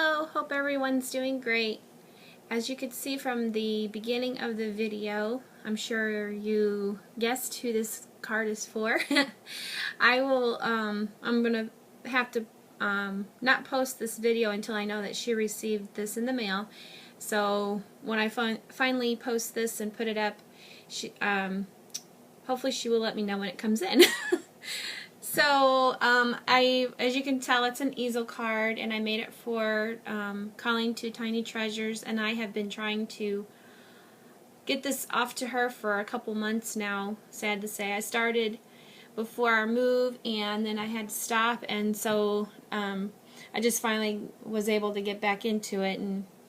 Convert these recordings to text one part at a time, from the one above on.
Hello, hope everyone's doing great. As you could see from the beginning of the video, I'm sure you guessed who this card is for. I'm gonna have to not post this video until I know that she received this in the mail. So when I finally post this and put it up, hopefully she will let me know when it comes in. So, as you can tell, it's an Easel card, and I made it for calling 2 Tiny Treasures, and I have been trying to get this off to her for a couple months now, sad to say. I started before our move, and then I had to stop, and so I just finally was able to get back into it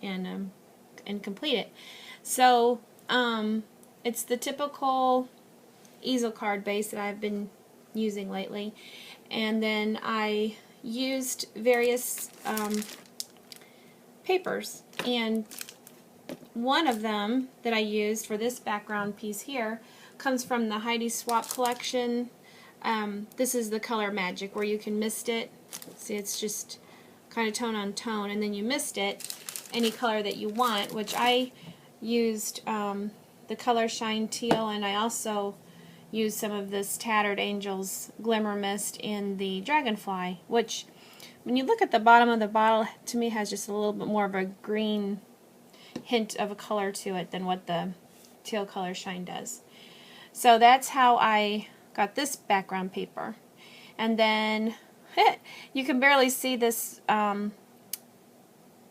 and complete it. So, it's the typical Easel card base that I've been using lately, and then I used various papers, and one of them that I used for this background piece here comes from the Heidi Swapp collection. This is the Color Magic, where you can mist it. See, it's just kind of tone on tone, and then you mist it any color that you want, which I used the color Shine Teal, and I also use some of this Tattered Angels Glimmer Mist in the Dragonfly, which when you look at the bottom of the bottle, to me has just a little bit more of a green hint of a color to it than what the teal color Shine does. So that's how I got this background paper. And then you can barely see this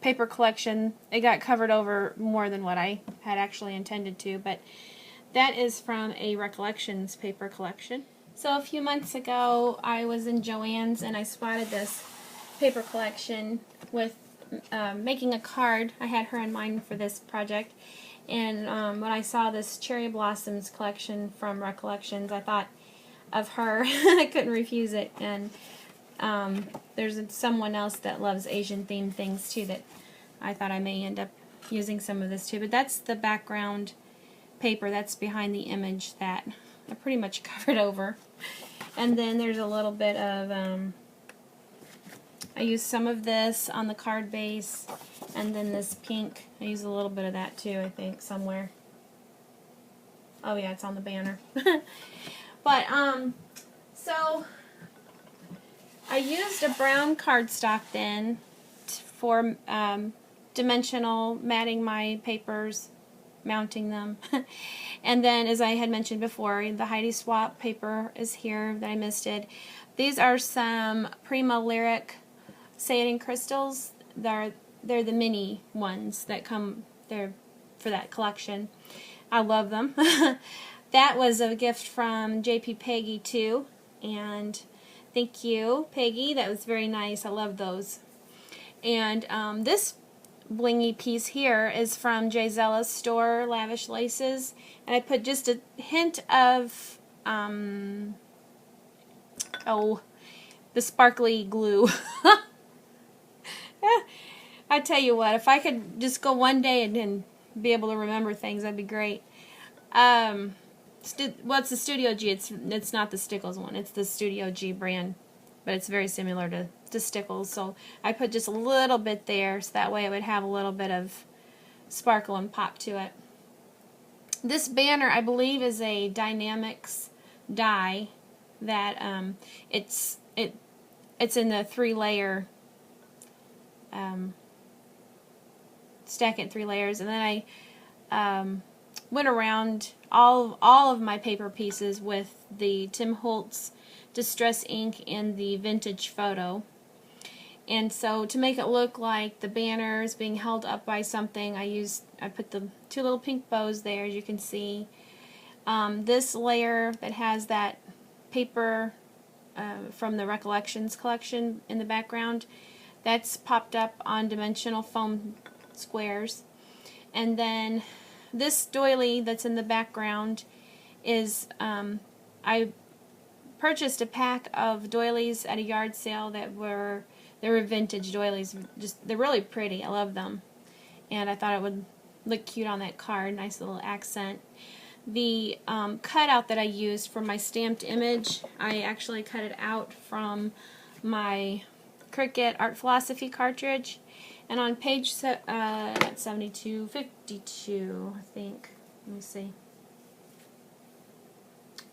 paper collection. It got covered over more than what I had actually intended to, but that is from a Recollections paper collection. So a few months ago, I was in Joann's and I spotted this paper collection with making a card. I had her in mind for this project, and when I saw this Cherry Blossoms collection from Recollections, I thought of her. I couldn't refuse it, and there's someone else that loves Asian themed things too that I thought I may end up using some of this too. But that's the background paper that's behind the image that I pretty much covered over. And then there's a little bit of I used some of this on the card base, and then this pink, I used a little bit of that too, I think, somewhere. Oh yeah, it's on the banner. But so I used a brown cardstock then for dimensional matting my papers, mounting them. And then, as I had mentioned before, the Heidi Swapp paper is here that I misted. These are some Prima Lyric Satin crystals. They're the mini ones that come there for that collection. I love them. That was a gift from JP Peggy too, and thank you, Peggy. That was very nice. I love those. And this blingy piece here is from J. Zella's store, Lavish Laces, and I put just a hint of the sparkly glue. I tell you what, if I could just go one day and be able to remember things, that'd be great. Well, it's the Studio G. It's not the Stickles one. It's the Studio G brand, but it's very similar to Stickles. So I put just a little bit there, so that way it would have a little bit of sparkle and pop to it. This banner, I believe, is a Dynamics die that it's in the 3-layer stack it 3 layers, and then I went around all of my paper pieces with the Tim Holtz Distress ink in the Vintage Photo. And so to make it look like the banner is being held up by something, I put the 2 little pink bows there, as you can see. This layer that has that paper from the Recollections collection in the background, that's popped up on dimensional foam squares. And then this doily that's in the background is, I purchased a pack of doilies at a yard sale they were vintage doilies. They're really pretty. I love them, and I thought it would look cute on that card. Nice little accent. The cutout that I used for my stamped image, I actually cut it out from my Cricut Art Philosophy cartridge, And on page 72, 52, I think. Let me see.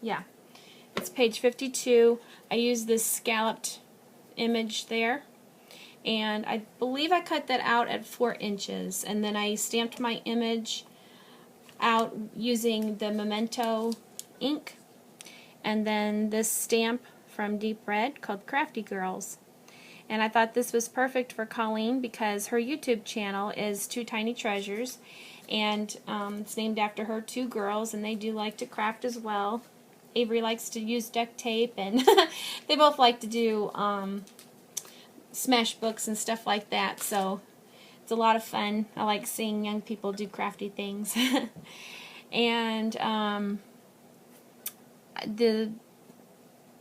Yeah, it's page 52. I used this scalloped image there. And I believe I cut that out at 4 inches. And then I stamped my image out using the Memento ink. And then this stamp from Deep Red called Crafty Girls. And I thought this was perfect for Colleen because her YouTube channel is 2tinytreasures, and it's named after her 2 girls, and they do like to craft as well. Avery likes to use duct tape, and they both like to do smash books and stuff like that, so it's a lot of fun. I like seeing young people do crafty things. And the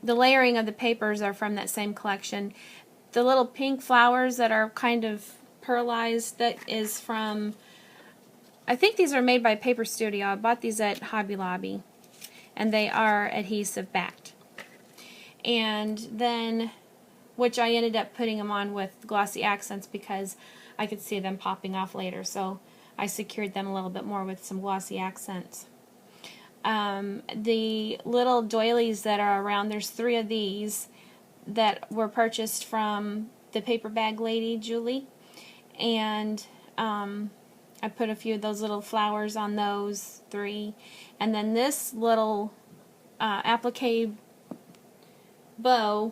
layering of the papers are from that same collection. The little pink flowers that are kind of pearlized, that is from, I think these are made by Paper Studio. I bought these at Hobby Lobby, and they are adhesive backed. And then, which I ended up putting them on with glossy accents because I could see them popping off later, so I secured them a little bit more with some glossy accents. The little doilies that are around, there's 3 of these that were purchased from the paper bag lady, Julie, and I put a few of those little flowers on those 3, and then this little applique bow.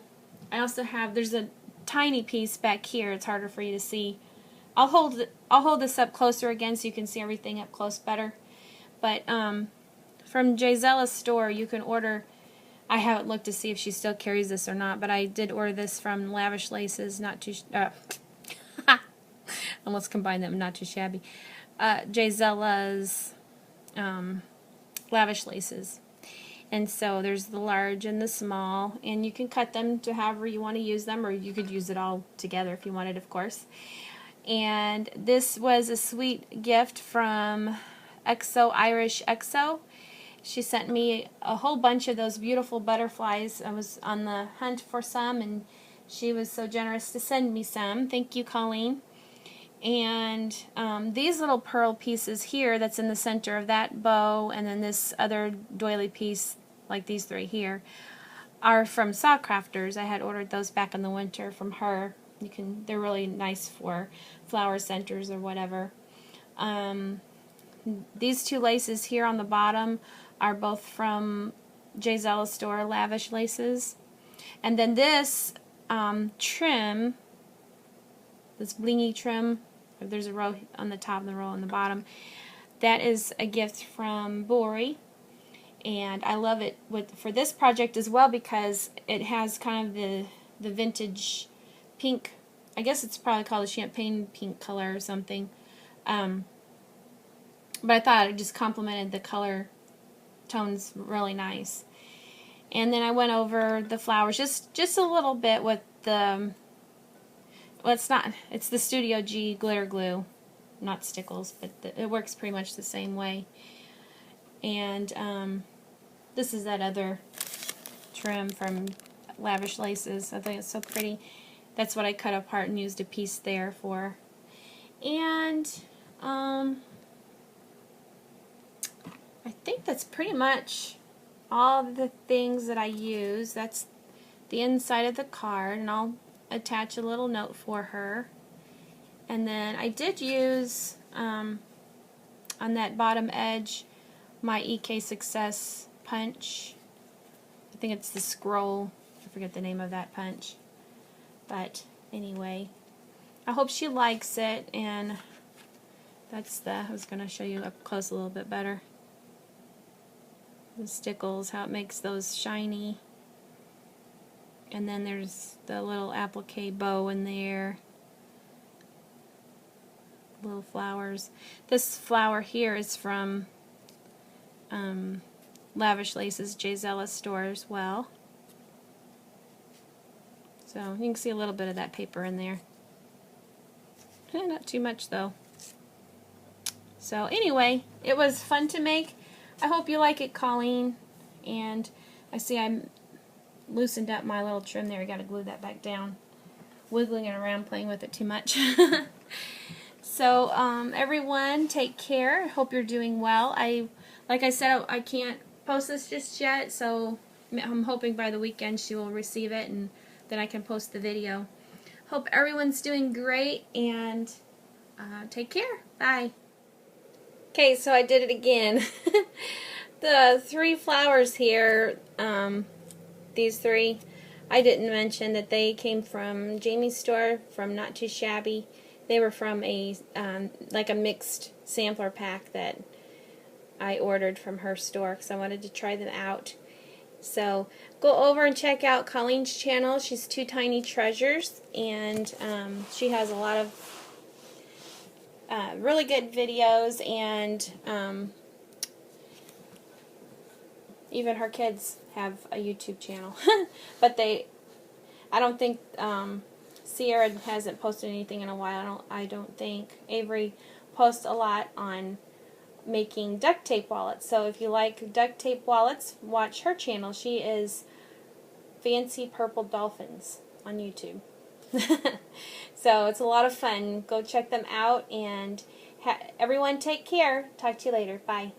I also have, there's a tiny piece back here, it's harder for you to see. I'll hold this up closer again so you can see everything up close better. But from Gisella's store you can order, I haven't looked to see if she still carries this or not, but I did order this from Lavish Laces, not too, almost combined them, not too shabby. Gisella's Lavish Laces. And so there's the large and the small, and you can cut them to however you want to use them, or you could use it all together if you wanted, of course. And this was a sweet gift from Irish Exo. She sent me a whole bunch of those beautiful butterflies. I was on the hunt for some, and she was so generous to send me some. Thank you, Colleen. And these little pearl pieces here that's in the center of that bow, and then this other doily piece, like these 3 here, are from Saw Crafters. I had ordered those back in the winter from her. They're really nice for flower centers or whatever. These 2 laces here on the bottom are both from Gisella's store, Lavish Laces. And then this trim, this blingy trim, there's a row on the top and the row on the bottom, that is a gift from Bori. And I love it for this project as well because it has kind of the vintage pink, I guess it's probably called a champagne pink color or something. But I thought it just complemented the color tones really nice. And then I went over the flowers just a little bit with the, well, it's the Studio G glitter glue, not Stickles, but it works pretty much the same way. And this is that other trim from Lavish Laces. I think it's so pretty. That's what I cut apart and used a piece there for. And I think that's pretty much all the things that I use. That's the inside of the card, and I'll attach a little note for her. And then I did use on that bottom edge my EK Success punch. I think it's the scroll. I forget the name of that punch. But anyway, I hope she likes it, and that's I was going to show you up close a little bit better. The stickles, how it makes those shiny. And then there's the little applique bow in there. Little flowers. This flower here is from Lavish Laces, Gisella's store as well. So you can see a little bit of that paper in there. Not too much though. So anyway, it was fun to make. I hope you like it, Colleen. And I see I loosened up my little trim there. I got to glue that back down. Wiggling it around, playing with it too much. So everyone, take care. Hope you're doing well. Like I said, I can't post this just yet, so I'm hoping by the weekend she will receive it, and then I can post the video. Hope everyone's doing great, and take care. Bye. Okay, so I did it again. The 3 flowers here, these 3, I didn't mention that they came from Jamie's store, from Not Too Shabby. They were from a like a mixed sampler pack that I ordered from her store because I wanted to try them out. So go over and check out Colleen's channel. She's 2tinytreasures, and she has a lot of really good videos, and even her kids have a YouTube channel. But I don't think Sierra hasn't posted anything in a while. I don't think. Avery posts a lot on making duct tape wallets. So if you like duct tape wallets, watch her channel. She is Fancy Purple Dolphins on YouTube. So it's a lot of fun. Go check them out, and everyone take care. Talk to you later. Bye.